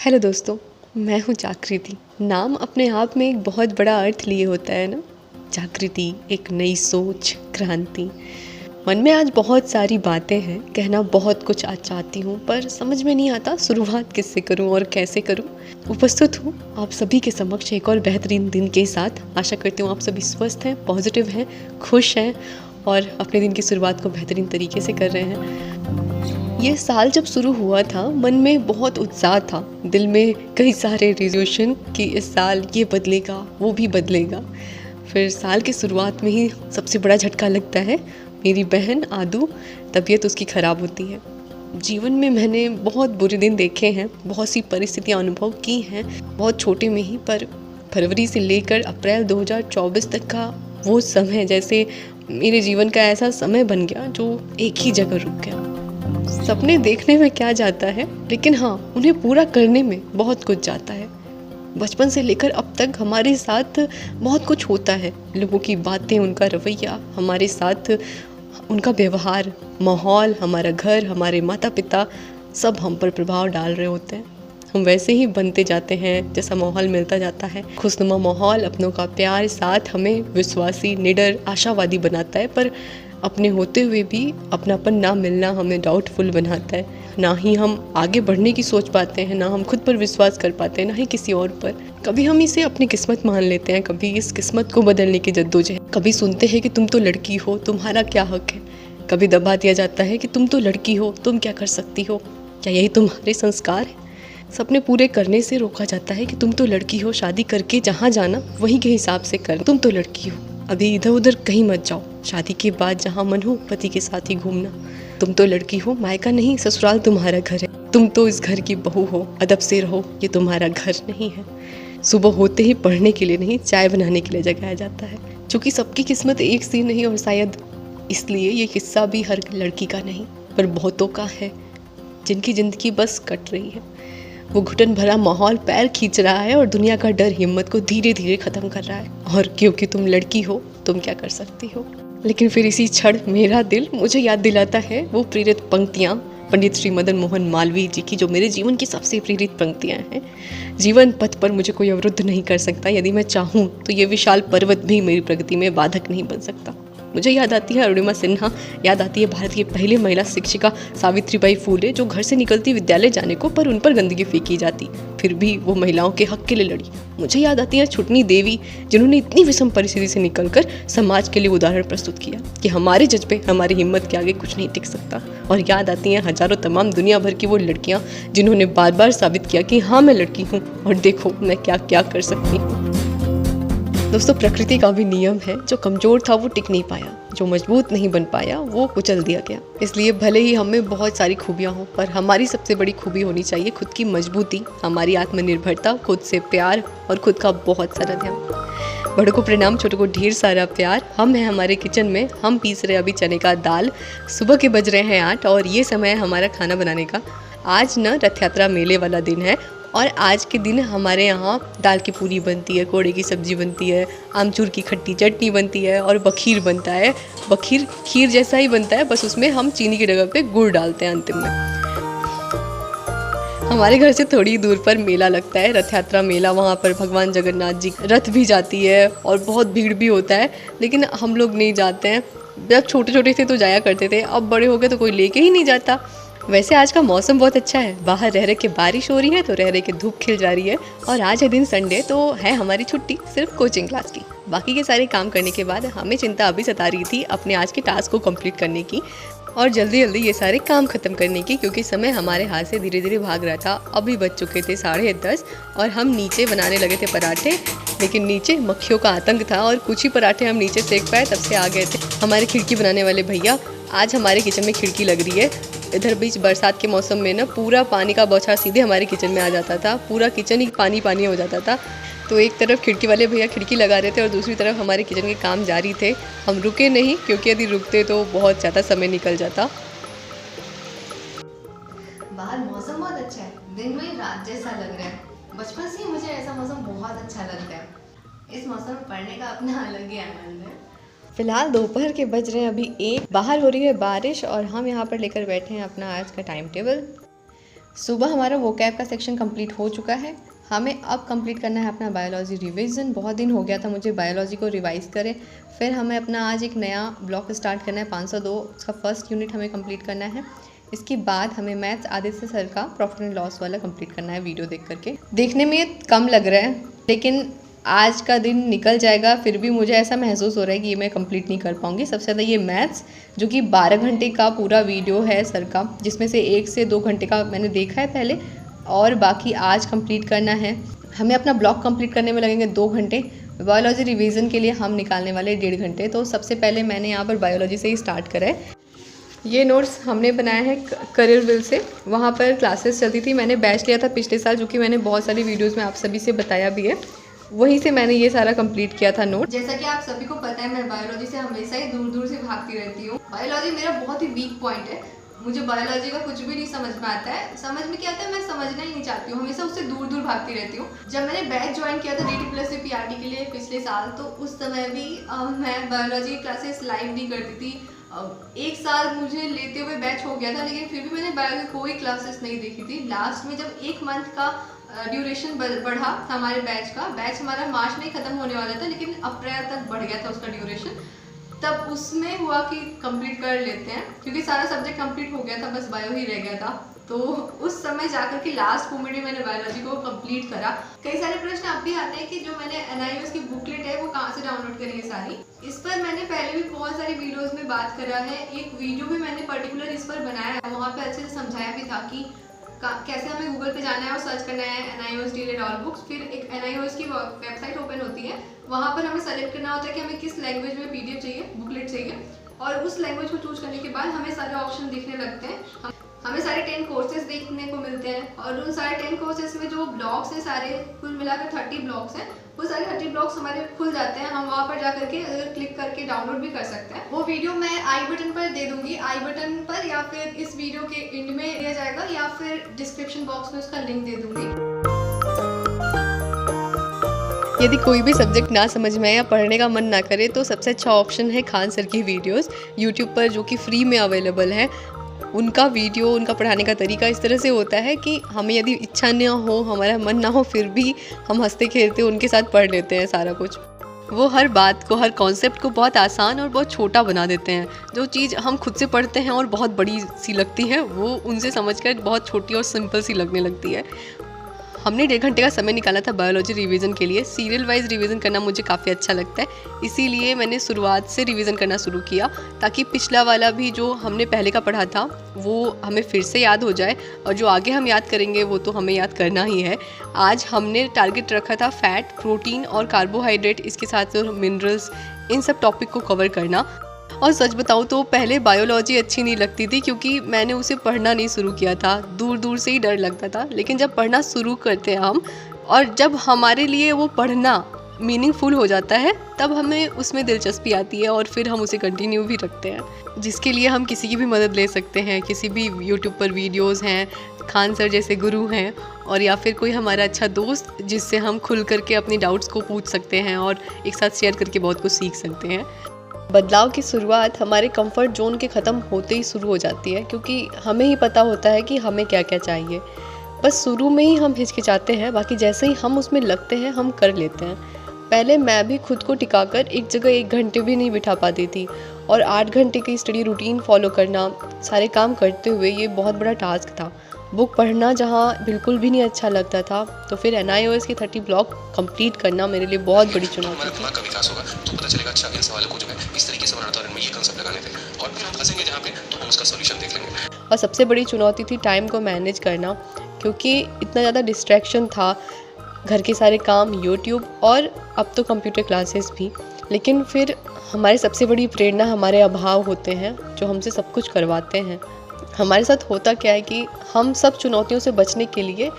Hello दोस्तों, मैं हूँ जागृति। नाम अपने आप में एक बहुत बड़ा अर्थ लिए होता है ना। जागृति, एक नई सोच, क्रांति। मन में आज बहुत सारी बातें हैं, कहना बहुत कुछ आज चाहती हूँ, पर समझ में नहीं आता शुरुआत किससे करूँ और कैसे करूँ। उपस्थित हूँ आप सभी के समक्ष एक और बेहतरीन दिन के साथ। आशा करती हूँ आप सभी स्वस्थ हैं, पॉजिटिव हैं, खुश हैं और अपने दिन की शुरुआत को बेहतरीन तरीके से कर रहे हैं। ये साल जब शुरू हुआ था, मन में बहुत उत्साह था, दिल में कई सारे रेजोल्यूशन कि इस साल ये बदलेगा, वो भी बदलेगा। फिर साल की शुरुआत में ही सबसे बड़ा झटका लगता है। मेरी बहन आदू, तबीयत उसकी ख़राब होती है। जीवन में मैंने बहुत बुरे दिन देखे हैं, बहुत सी परिस्थितियाँ अनुभव की हैं, बहुत छोटे में ही। पर फरवरी से लेकर अप्रैल 2024 तक का वो समय जैसे मेरे जीवन का ऐसा समय बन गया जो एक ही जगह रुक गया। सपने देखने में क्या जाता है, लेकिन हाँ, उन्हें पूरा करने में बहुत कुछ जाता है। बचपन से लेकर अब तक हमारे साथ बहुत कुछ होता है। लोगों की बातें, उनका रवैया, हमारे साथ उनका व्यवहार, माहौल, हमारा घर, हमारे माता पिता, सब हम पर प्रभाव डाल रहे होते हैं। हम वैसे ही बनते जाते हैं जैसा माहौल मिलता जाता है। खुशनुमा माहौल, अपनों का प्यार, साथ हमें विश्वासी, निडर, आशावादी बनाता है, पर अपने होते हुए भी अपनापन ना मिलना हमें डाउटफुल बनाता है। ना ही हम आगे बढ़ने की सोच पाते हैं, ना हम खुद पर विश्वास कर पाते हैं, ना ही किसी और पर। कभी हम इसे अपनी किस्मत मान लेते हैं, कभी इस किस्मत को बदलने की जद्दोजहद। कभी सुनते हैं कि तुम तो लड़की हो, तुम्हारा क्या हक है। कभी दबा दिया जाता है कि तुम तो लड़की हो, तुम क्या कर सकती हो, क्या यही तुम्हारे संस्कार है। सपने पूरे करने से रोका जाता है कि तुम तो लड़की हो, शादी करके जहाँ जाना वहीं के हिसाब से कर, तुम तो लड़की हो, अभी इधर उधर कहीं मत जाओ, शादी के बाद जहाँ मन हो पति के साथ ही घूमना। तुम तो लड़की हो, मायका नहीं ससुराल तुम्हारा घर है, तुम तो इस घर की बहू हो, अदब से रहो, ये तुम्हारा घर नहीं है। सुबह होते ही पढ़ने के लिए नहीं, चाय बनाने के लिए जगाया जाता है। चूँकि सबकी किस्मत एक सी नहीं, और शायद इसलिए ये किस्सा भी हर लड़की का नहीं, पर बहुतों का है, जिनकी ज़िंदगी बस कट रही है। वो घुटन भरा माहौल पैर खींच रहा है और दुनिया का डर हिम्मत को धीरे धीरे ख़त्म कर रहा है। और क्योंकि तुम लड़की हो, तुम क्या कर सकती हो। लेकिन फिर इसी क्षण मेरा दिल मुझे याद दिलाता है वो प्रेरित पंक्तियाँ पंडित श्री मदन मोहन मालवीय जी की, जो मेरे जीवन की सबसे प्रेरित पंक्तियाँ हैं। जीवन पथ पर मुझे कोई अवरुद्ध नहीं कर सकता, यदि मैं चाहूँ तो ये विशाल पर्वत भी मेरी प्रगति में बाधक नहीं बन सकता। मुझे याद आती है अरुणिमा सिन्हा, याद आती है भारत की पहली महिला शिक्षिका सावित्रीबाई फूले, जो घर से निकलती विद्यालय जाने को, पर उन पर गंदगी फेंकी जाती, फिर भी वो महिलाओं के हक के लिए लड़ी। मुझे याद आती है छुटनी देवी, जिन्होंने इतनी विषम परिस्थिति से निकलकर समाज के लिए उदाहरण प्रस्तुत किया कि हमारे जज्बे, हमारी हिम्मत के आगे कुछ नहीं टिक सकता। और याद आती हैं हजारों तमाम दुनिया भर की वो लड़कियाँ, जिन्होंने बार बार साबित किया कि हाँ, मैं लड़की हूँ और देखो मैं क्या क्या कर सकती हूँ। दोस्तों, प्रकृति का भी नियम है, जो कमज़ोर था वो टिक नहीं पाया, जो मजबूत नहीं बन पाया वो कुचल दिया गया। इसलिए भले ही हमें बहुत सारी खूबियाँ हों, पर हमारी सबसे बड़ी खूबी होनी चाहिए खुद की मजबूती, हमारी आत्मनिर्भरता, खुद से प्यार और खुद का बहुत सारा ध्यान। बड़ों को प्रणाम, छोटों को ढेर सारा प्यार। हम हैं हमारे किचन में, हम पीस रहे अभी चने का दाल। सुबह के बज रहे हैं 8 और ये समय है हमारा खाना बनाने का। आज न रथ यात्रा मेले वाला दिन है और आज के दिन हमारे यहाँ दाल की पूरी बनती है, कोड़े की सब्ज़ी बनती है, आमचूर की खट्टी चटनी बनती है और बखीर बनता है। बखीर खीर जैसा ही बनता है, बस उसमें हम चीनी की जगह पे गुड़ डालते हैं अंतिम में। हमारे घर से थोड़ी दूर पर मेला लगता है, रथ यात्रा मेला। वहाँ पर भगवान जगन्नाथ जी रथ भी जाती है और बहुत भीड़ भी होता है, लेकिन हम लोग नहीं जाते हैं। जब छोटे छोटे थे तो जाया करते थे, अब बड़े हो गए तो कोई लेके ही नहीं जाता। वैसे आज का मौसम बहुत अच्छा है, बाहर रह रहे के बारिश हो रही है तो रह रहे के धूप खिल जा रही है। और आज है दिन संडे, तो है हमारी छुट्टी सिर्फ कोचिंग क्लास की। बाकी के सारे काम करने के बाद हमें चिंता अभी सता रही थी अपने आज के टास्क को कंप्लीट करने की और जल्दी जल्दी ये सारे काम ख़त्म करने की, क्योंकि समय हमारे हाथ से धीरे धीरे भाग रहा था। अभी बज चुके थे 10:30 और हम नीचे बनाने लगे थे पराठे, लेकिन नीचे मक्खियों का आतंक था और कुछ ही पराठे हम नीचे सेक पाए, तब से आ गए थे हमारे खिड़की बनाने वाले भैया। आज हमारे किचन में खिड़की लग रही है। इधर बीच बरसात के मौसम में ना पूरा पानी का बौछार सीधे हमारे किचन में आ जाता था, पूरा किचन ही पानी पानी हो जाता था। तो एक तरफ खिड़की वाले भैया खिड़की लगा रहे थे और दूसरी तरफ हमारे किचन के काम जारी थे। हम रुके नहीं, क्योंकि यदि रुकते तो बहुत ज़्यादा समय निकल जाता। बाहर मौसम बहुत अच्छा है, दिन में रात जैसा लग रहा है। बचपन से ही मुझे ऐसा मौसम बहुत अच्छा लगता है। इस मौसम में पढ़ने का अपना अलग ही आनंद है। फिलहाल दोपहर के बज रहे हैं अभी 1, बाहर हो रही है बारिश और हम यहाँ पर लेकर बैठे हैं अपना आज का टाइम टेबल। सुबह हमारा वोकैब का सेक्शन कंप्लीट हो चुका है। हमें अब कंप्लीट करना है अपना बायोलॉजी रिवीजन। बहुत दिन हो गया था मुझे बायोलॉजी को रिवाइज़ करें। फिर हमें अपना आज एक नया ब्लॉक स्टार्ट करना है 502, उसका फर्स्ट यूनिट हमें कंप्लीट करना है। इसके बाद हमें मैथ्स आदित्य सर का प्रॉफिट एंड लॉस वाला कंप्लीट करना है वीडियो देख करके। देखने में ये कम लग रहा है, लेकिन आज का दिन निकल जाएगा, फिर भी मुझे ऐसा महसूस हो रहा है कि ये मैं कंप्लीट नहीं कर पाऊँगी। सबसे ज़्यादा ये मैथ्स, जो कि 12 घंटे का पूरा वीडियो है सर का, जिसमें से 1 से 2 घंटे का मैंने देखा है पहले, और बाकी आज कंप्लीट करना है। हमें अपना ब्लॉक कंप्लीट करने में लगेंगे 2 घंटे। बायोलॉजी रिवीजन के लिए हम निकालने वाले 1.5 घंटे। तो सबसे पहले मैंने यहाँ पर बायोलॉजी से ही स्टार्ट करा है। ये नोट्स हमने बनाया है करियर विल से, वहाँ पर क्लासेस चलती थी। मैंने बैच लिया था पिछले साल, जो कि मैंने बहुत सारी वीडियोज़ में आप सभी से बताया भी है। वहीं से मैंने ये सारा कंप्लीट किया था नोट। जैसा कि आप सभी को पता है, मैं बायोलॉजी से हमेशा ही दूर दूर से भागती रहती हूँ। बायोलॉजी मेरा बहुत ही वीक पॉइंट है। मुझे बायोलॉजी का कुछ भी नहीं समझ में आता है। समझ में क्या आता है मैं समझना ही नहीं चाहती हूँ, हमेशा उससे दूर दूर भागती रहती हूँ। जब मैंने बैच ज्वाइन किया था DT+ PRT के लिए पिछले साल, तो उस समय भी मैं बायोलॉजी क्लासेस लाइव नहीं करती थी। 1 साल मुझे लेते हुए बैच हो गया था, लेकिन फिर भी मैंने बायोलॉजी कोई क्लासेस नहीं देखी थी। लास्ट में जब 1 मंथ का ड्यूरेशन बढ़ा हमारे बैच हमारा मार्च में ही ख़त्म होने वाला था, लेकिन अप्रैल तक बढ़ गया था उसका ड्यूरेशन। तब उसमें हुआ कि कंप्लीट कर लेते हैं, क्योंकि सारा सब्जेक्ट कंप्लीट हो गया था, बस बायो ही रह गया था। तो उस समय जाकर के लास्ट मोमेंट में मैंने बायोलॉजी को कंप्लीट करा। कई सारे प्रश्न अब भी आते हैं कि जो मैंने NIOS की बुकलेट है वो कहाँ से डाउनलोड करी है सारी। इस पर मैंने पहले भी बहुत सारी वीडियोस में बात करा है। एक वीडियो भी मैंने पर्टिकुलर इस पर बनाया है, वहाँ पे अच्छे से समझाया भी था कि कैसे हमें गूगल पे जाना है और सर्च करना है NIOS डिलेड ऑल बुक्स। फिर एक NIOS की वेबसाइट ओपन होती है, वहाँ पर हमें सेलेक्ट करना होता है कि हमें किस लैंग्वेज में PDF चाहिए, बुकलेट चाहिए, और उस लैंग्वेज को चूज करने के बाद हमें सारे ऑप्शन दिखने लगते हैं। हमें सारे 10 कोर्सेज देखने को मिलते हैं, और उन सारे 10 कोर्सेज में जो ब्लॉक्स हैं सारे कुल मिलाकर 30 ब्लॉक्स हैं, वो सारे 30 ब्लॉक्स हमारे खुल जाते हैं। हम वहाँ पर जाकर के क्लिक करके डाउनलोड भी कर सकते हैं। वो वीडियो मैं आई बटन पर दे दूंगी, आई बटन पर, या फिर इस वीडियो के एंड में दिया जाएगा, या फिर डिस्क्रिप्शन बॉक्स में उसका लिंक दे दूंगी। यदि कोई भी सब्जेक्ट ना समझ में आए या पढ़ने का मन ना करे, तो सबसे अच्छा ऑप्शन है खान सर की वीडियोस यूट्यूब पर, जो कि फ्री में अवेलेबल है। उनका वीडियो, उनका पढ़ाने का तरीका इस तरह से होता है कि हमें यदि इच्छा न हो, हमारा मन ना हो, फिर भी हम हंसते खेलते उनके साथ पढ़ लेते हैं सारा कुछ। वो हर बात को, हर कॉन्सेप्ट को बहुत आसान और बहुत छोटा बना देते हैं। जो चीज़ हम खुद से पढ़ते हैं और बहुत बड़ी सी लगती है, वो उनसे समझकर बहुत छोटी और सिंपल सी लगने लगती है। हमने 1.5 घंटे का समय निकाला था बायोलॉजी रिवीजन के लिए। सीरियल वाइज रिवीजन करना मुझे काफ़ी अच्छा लगता है, इसीलिए मैंने शुरुआत से रिवीजन करना शुरू किया, ताकि पिछला वाला भी जो हमने पहले का पढ़ा था वो हमें फिर से याद हो जाए, और जो आगे हम याद करेंगे वो तो हमें याद करना ही है। आज हमने टारगेट रखा था फैट, प्रोटीन और कार्बोहाइड्रेट, इसके साथ जो मिनरल्स, इन सब टॉपिक को कवर करना। और सच बताऊँ तो पहले बायोलॉजी अच्छी नहीं लगती थी, क्योंकि मैंने उसे पढ़ना नहीं शुरू किया था, दूर दूर से ही डर लगता था। लेकिन जब पढ़ना शुरू करते हैं हम, और जब हमारे लिए वो पढ़ना मीनिंगफुल हो जाता है, तब हमें उसमें दिलचस्पी आती है, और फिर हम उसे कंटिन्यू भी रखते हैं। जिसके लिए हम किसी की भी मदद ले सकते हैं। किसी भी यूट्यूब पर वीडियोज़ हैं, खान सर जैसे गुरु हैं, और या फिर कोई हमारा अच्छा दोस्त जिससे हम खुल करके अपनी डाउट्स को पूछ सकते हैं और एक साथ शेयर करके बहुत कुछ सीख सकते हैं। बदलाव की शुरुआत हमारे कंफर्ट जोन के ख़त्म होते ही शुरू हो जाती है, क्योंकि हमें ही पता होता है कि हमें क्या क्या चाहिए। बस शुरू में ही हम हिचकिचाते हैं, बाकी जैसे ही हम उसमें लगते हैं हम कर लेते हैं। पहले मैं भी खुद को टिकाकर एक जगह 1 घंटे भी नहीं बिठा पाती थी, और 8 घंटे की स्टडी रूटीन फॉलो करना, सारे काम करते हुए, ये बहुत बड़ा टास्क था। बुक पढ़ना जहाँ बिल्कुल भी नहीं अच्छा लगता था, तो फिर NIOS के 30 ब्लॉक कंप्लीट करना मेरे लिए बहुत बड़ी चुनौती थी। दिमाग का विकास होगा तो पता चलेगा अच्छा इन सवालों को जो है इस तरीके से बनाना था और इनमें ये कांसेप्ट लगाने थे, और फिर हम फंसेंगे जहाँ पे तो हम उसका सॉल्यूशन देख लेंगे। और सबसे बड़ी चुनौती थी टाइम को मैनेज करना, क्योंकि इतना ज़्यादा डिस्ट्रैक्शन था, घर के सारे काम, यूट्यूब और अब तो कंप्यूटर क्लासेस भी। लेकिन फिर हमारी सबसे बड़ी प्रेरणा हमारे अभाव होते हैं, जो हमसे सब कुछ करवाते हैं। हमारे साथ होता क्या है कि हम सब चुनौतियों से बचने के लिए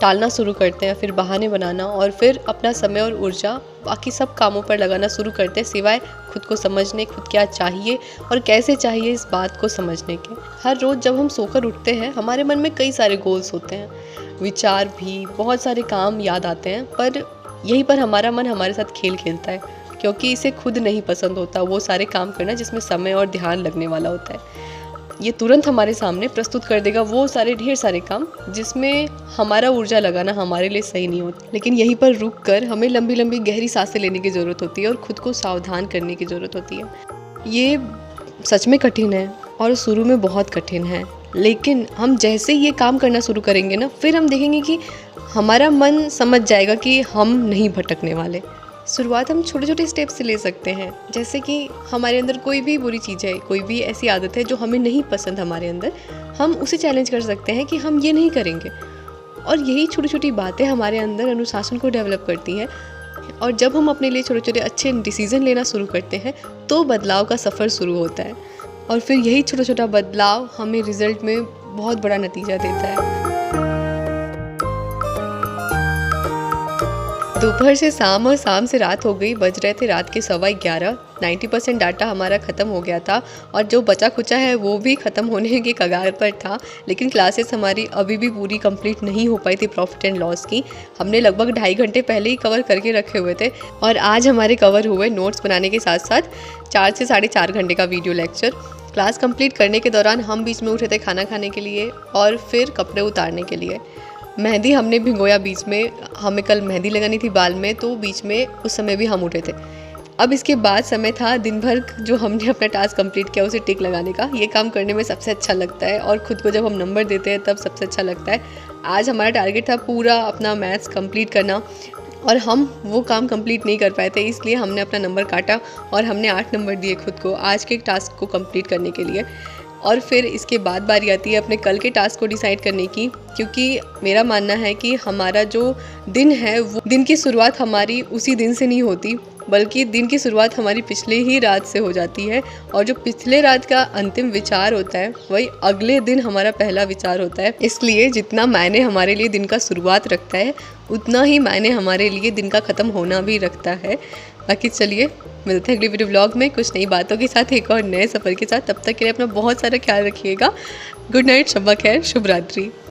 टालना शुरू करते हैं, फिर बहाने बनाना, और फिर अपना समय और ऊर्जा बाकी सब कामों पर लगाना शुरू करते हैं, सिवाय खुद को समझने, खुद क्या चाहिए और कैसे चाहिए इस बात को समझने के। हर रोज़ जब हम सोकर उठते हैं, हमारे मन में कई सारे गोल्स होते हैं, विचार भी, बहुत सारे काम याद आते हैं, पर यहीं पर हमारा मन हमारे साथ खेल खेलता है, क्योंकि इसे खुद नहीं पसंद होता वो सारे काम करना जिसमें समय और ध्यान लगने वाला होता है। ये तुरंत हमारे सामने प्रस्तुत कर देगा वो सारे ढेर सारे काम जिसमें हमारा ऊर्जा लगाना हमारे लिए सही नहीं होता। लेकिन यहीं पर रुक कर हमें लंबी लंबी गहरी सांसें लेने की ज़रूरत होती है और ख़ुद को सावधान करने की ज़रूरत होती है। ये सच में कठिन है और शुरू में बहुत कठिन है, लेकिन हम जैसे ये काम करना शुरू करेंगे ना, फिर हम देखेंगे कि हमारा मन समझ जाएगा कि हम नहीं भटकने वाले। शुरुआत हम छोटे छोटे स्टेप से ले सकते हैं, जैसे कि हमारे अंदर कोई भी बुरी चीज़ है, कोई भी ऐसी आदत है जो हमें नहीं पसंद हमारे अंदर, हम उसे चैलेंज कर सकते हैं कि हम ये नहीं करेंगे। और यही छोटी छोटी बातें हमारे अंदर अनुशासन को डेवलप करती हैं। और जब हम अपने लिए छोटे छोटे अच्छे डिसीज़न लेना शुरू करते हैं तो बदलाव का सफ़र शुरू होता है और फिर यही छोटा छोटा बदलाव हमें रिज़ल्ट में बहुत बड़ा नतीजा देता है। दोपहर से शाम और शाम से रात हो गई, बज रहे थे रात के 11:15। 90% डाटा हमारा ख़त्म हो गया था और जो बचा खुचा है वो भी ख़त्म होने के कगार पर था। लेकिन क्लासेस हमारी अभी भी पूरी कंप्लीट नहीं हो पाई थी प्रॉफिट एंड लॉस की। हमने लगभग 2.5 घंटे पहले ही कवर करके रखे हुए थे और आज हमारे कवर हुए नोट्स बनाने के साथ साथ 4 से 4.5 घंटे का वीडियो लेक्चर। क्लास कंप्लीट करने के दौरान हम बीच में उठे थे खाना खाने के लिए और फिर कपड़े उतारने के लिए। मेहंदी हमने भिगोया बीच में, हमें कल मेहंदी लगानी थी बाल में, तो बीच में उस समय भी हम उठे थे। अब इसके बाद समय था दिन भर जो हमने अपना टास्क कंप्लीट किया उसे टिक लगाने का। ये काम करने में सबसे अच्छा लगता है और ख़ुद को जब हम नंबर देते हैं तब सबसे अच्छा लगता है। आज हमारा टारगेट था पूरा अपना मैथ्स कंप्लीट करना और हम वो काम कंप्लीट नहीं कर पाए थे, इसलिए हमने अपना नंबर काटा और हमने 8 नंबर दिए खुद को आज के टास्क को कंप्लीट करने के लिए। और फिर इसके बाद बारी आती है अपने कल के टास्क को डिसाइड करने की, क्योंकि मेरा मानना है कि हमारा जो दिन है वो दिन की शुरुआत हमारी उसी दिन से नहीं होती, बल्कि दिन की शुरुआत हमारी पिछले ही रात से हो जाती है और जो पिछले रात का अंतिम विचार होता है वही अगले दिन हमारा पहला विचार होता है। इसलिए जितना मायने हमारे लिए दिन का शुरुआत रखता है उतना ही मायने हमारे लिए दिन का ख़त्म होना भी रखता है। बाकी चलिए मिलते हैं अगली वीडियो ब्लॉग में कुछ नई बातों के साथ, एक और नए सफ़र के साथ। तब तक के लिए अपना बहुत सारा ख्याल रखिएगा। गुड नाइट, शब्बा खैर, शुभ रात्रि।